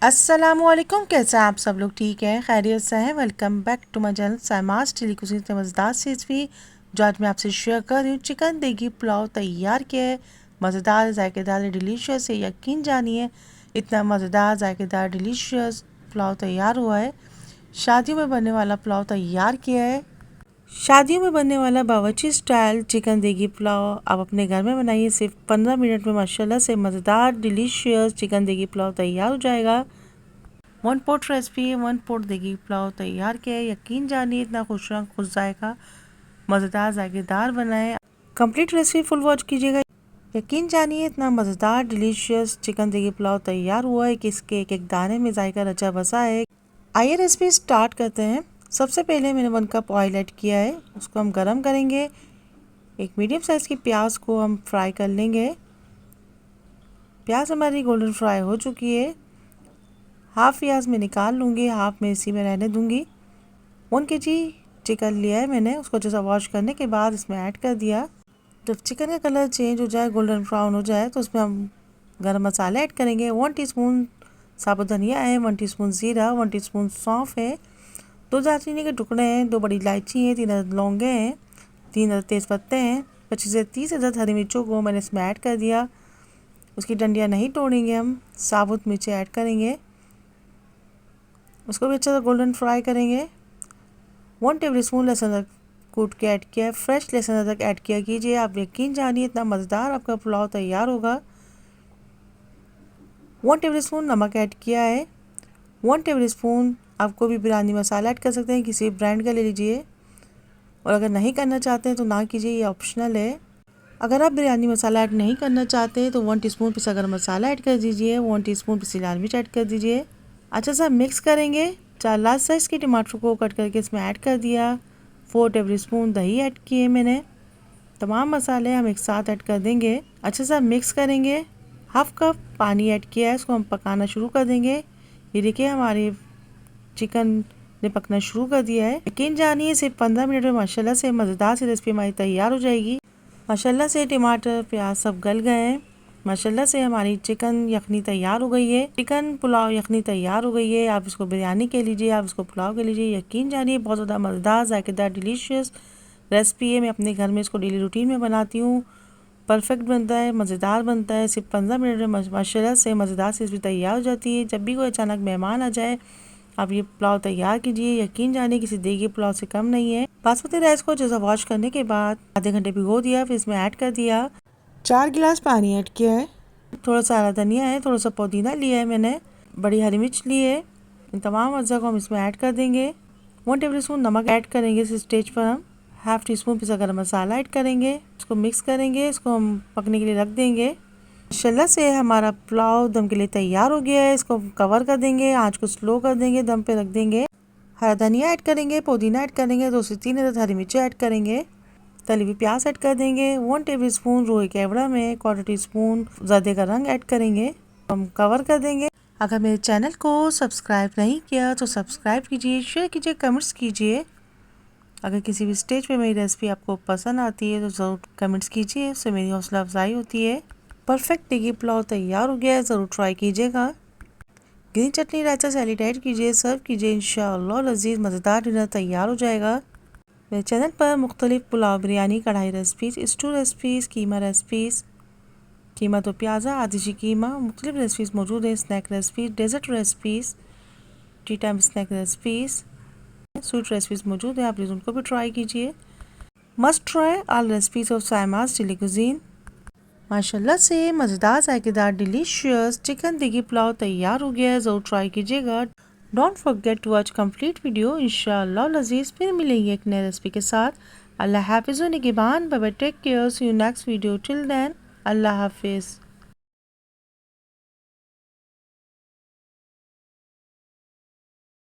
अस्सलामुअलैकुम, कैसे हैं आप सब लोग? ठीक है, खैरियत से हैं। Welcome back to my channel Saima's daily cuisine से मज़ेदार सी रेसिपी जो आज मैं आपसे शेयर कर रही हूँ। चिकन देगी पुलाव तैयार किया है। मज़ेदार, जायकेदार, डिलीशियस है। यकीन जानिए इतना मज़ेदार, जायकेदार, डिलीशियस पुलाव तैयार हुआ है। शादियों में बनने वाला पुलाव तैयार किया है। शादियों में बनने वाला बावर्ची स्टाइल चिकन देगी पुलाव आप अपने घर में बनाइए। सिर्फ 15 मिनट में माशाल्लाह से मज़ेदार डिलीशियस चिकन देगी पुलाव तैयार हो जाएगा। 1 पोट रेसिपी है, 1 पोट देगी पुलाव तैयार किया है। यकीन जानिए इतना खुश जाएगा, मज़ेदार, जायकेदार बना है। कंप्लीट रेसिपी फुल वॉच कीजिएगा। यकीन जानिए इतना मज़ेदार डिलीशियस चिकन देगी पुलाव तैयार हुआ है कि इसके एक एक दाने में जायका रचा बसा है। आइए रेसिपी स्टार्ट करते हैं। सबसे पहले मैंने 1 कप ऑयल ऐड किया है, उसको हम गरम करेंगे। एक मीडियम साइज़ की प्याज को हम फ्राई कर लेंगे। प्याज हमारी गोल्डन फ्राई हो चुकी है। हाफ़ प्याज में निकाल लूँगी, हाफ़ में इसी में रहने दूँगी। 1 kg चिकन लिया है मैंने, उसको जैसा वॉश करने के बाद इसमें ऐड कर दिया। जब चिकन का कलर चेंज हो जाए, गोल्डन ब्राउन हो जाए, तो उसमें हम गरम मसाले ऐड करेंगे। 1 टीस्पून साबुत धनिया है, 1 टीस्पून ज़ीरा, 1 टीस्पून सौंफ है, 2 दालचीनी के टुकड़े हैं, 2 बड़ी इलायची हैं, 3 अदद लौंगे हैं, 3 अदद तेज़पत्ते हैं, 25 से 30 अदद हरी मिर्चों को मैंने इसमें ऐड कर दिया। उसकी डंडियाँ नहीं तोड़ेंगे, हम साबुत मिर्चें ऐड करेंगे। उसको भी अच्छा सा गोल्डन फ्राई करेंगे। 1 टेबल स्पून लहसुन अदरक कूट के ऐड किया है। फ्रेश लहसुन अदरक ऐड किया कीजिए। आप यकीन जानिए इतना मज़ेदार आपका पुलाव तैयार होगा। 1 टेबल स्पून नमक ऐड किया है। 1 टेबल स्पून आप कोई भी बिरयानी मसाला ऐड कर सकते हैं, किसी ब्रांड का ले लीजिए। और अगर नहीं करना चाहते हैं तो ना कीजिए, ये ऑप्शनल है। अगर आप बिरयानी मसाला ऐड नहीं करना चाहते तो 1 टीस्पून पिसा गरम मसाला ऐड कर दीजिए। 1 टीस्पून पिसी लाल मिर्च ऐड कर दीजिए। अच्छा सा मिक्स करेंगे। 4 लार्ज साइज़ के टमाटर को कट करके इसमें ऐड कर दिया। 4 टेबल स्पून दही ऐड किए मैंने। तमाम मसाले हम एक साथ ऐड कर देंगे। अच्छा सा मिक्स करेंगे। हाफ कप पानी ऐड किया है, इसको हम पकाना शुरू कर देंगे। ये देखिए हमारी चिकन ने पकना शुरू कर दिया है। यकीन जानिए सिर्फ 15 मिनट में माशाल्लाह से मज़ेदार सी रेसिपी हमारी तैयार हो जाएगी। माशाल्लाह से टमाटर प्याज सब गल गए हैं। माशाल्लाह से हमारी चिकन यखनी तैयार हो गई है। चिकन पुलाव यखनी तैयार हो गई है। आप इसको बिरयानी के लीजिए, आप इसको पुलाव के लीजिए। यकीन जानिए बहुत ज़्यादा मज़ेदार, जायकेदार, डिलीशियस रेसिपी है। मैं अपने घर में इसको डेली रूटीन में बनाती हूँ। परफेक्ट बनता है, मज़ेदार बनता है। सिर्फ 15 मिनट में माशाल्लाह से मज़ेदार से रेसिपी तैयार हो जाती है। जब भी कोई अचानक मेहमान आ जाए आप ये पुलाव तैयार कीजिए। यकीन जानिए किसी देगी पुलाव से कम नहीं है। बासमती राइस को जैसा वॉश करने के बाद आधे घंटे भिगो दिया, फिर इसमें ऐड कर दिया। 4 गिलास पानी ऐड किया है। थोड़ा सा हरा धनिया है, थोड़ा सा पुदीना लिया है मैंने, बड़ी हरी मिर्च ली है। इन तमाम अज्जा को हम इसमें ऐड कर देंगे। 1 टेबल स्पून नमक ऐड करेंगे। इस स्टेज पर हम हाफ टी स्पून पिसा गरम मसाला ऐड करेंगे। इसको मिक्स करेंगे, इसको हम पकने के लिए रख देंगे। माशाल्लाह से हमारा पुलाव दम के लिए तैयार हो गया है। इसको कवर कर देंगे, आंच को स्लो कर देंगे, दम पे रख देंगे। हरा धनिया ऐड करेंगे, पुदीना ऐड करेंगे, 2 से 3 अदद हरी मिर्ची ऐड करेंगे। तली हुई प्याज ऐड कर देंगे। 1 टेबल स्पून रोई केवड़ा में 1/4 टीस्पून ज़र्दे का रंग ऐड करेंगे। हम कवर कर देंगे। अगर मेरे चैनल को सब्सक्राइब नहीं किया तो सब्सक्राइब कीजिए, शेयर कीजिए, कमेंट्स कीजिए। अगर किसी भी स्टेज पे मेरी रेसिपी आपको पसंद आती है तो ज़रूर कमेंट्स कीजिए, इससे मेरी हौसला अफजाई होती है। परफेक्ट देगी पुलाव तैयार हो गया है, ज़रूर ट्राई कीजिएगा। ग्रीन चटनी रायता सैलेड ऐड कीजिए, सर्व कीजिए। इंशाअल्लाह लजीज मज़ेदार डिनर तैयार हो जाएगा। मेरे चैनल पर मुख्तलिफ pulao, biryani, kadhai recipes, stew recipes, keema recipes, keema तो प्याज़ा, आदिशी कीमा, मुख्तलिफ रेसिपीज़ मौजूद हैं। Snack recipes, dessert recipes, tea time snack recipes, sweet recipes मौजूद है। आप प्लीज़ उनको भी ट्राई कीजिए। Must try all recipes of Saima's daily cuisine. माशाल्लाह से मज़ेदार, जायकेदार, डिलीशियस चिकन देगी पुलाव तैयार हो गया है, ज़रूर ट्राई कीजिएगा। Don't forget to watch complete video. इंशाअल्लाह लजीज फिर मिलेंगे एक नए रेसिपी के साथ। अल्लाह हाफिज़, निगहबान, bye bye, take care, see you next video. Till then अल्लाह हाफिज़।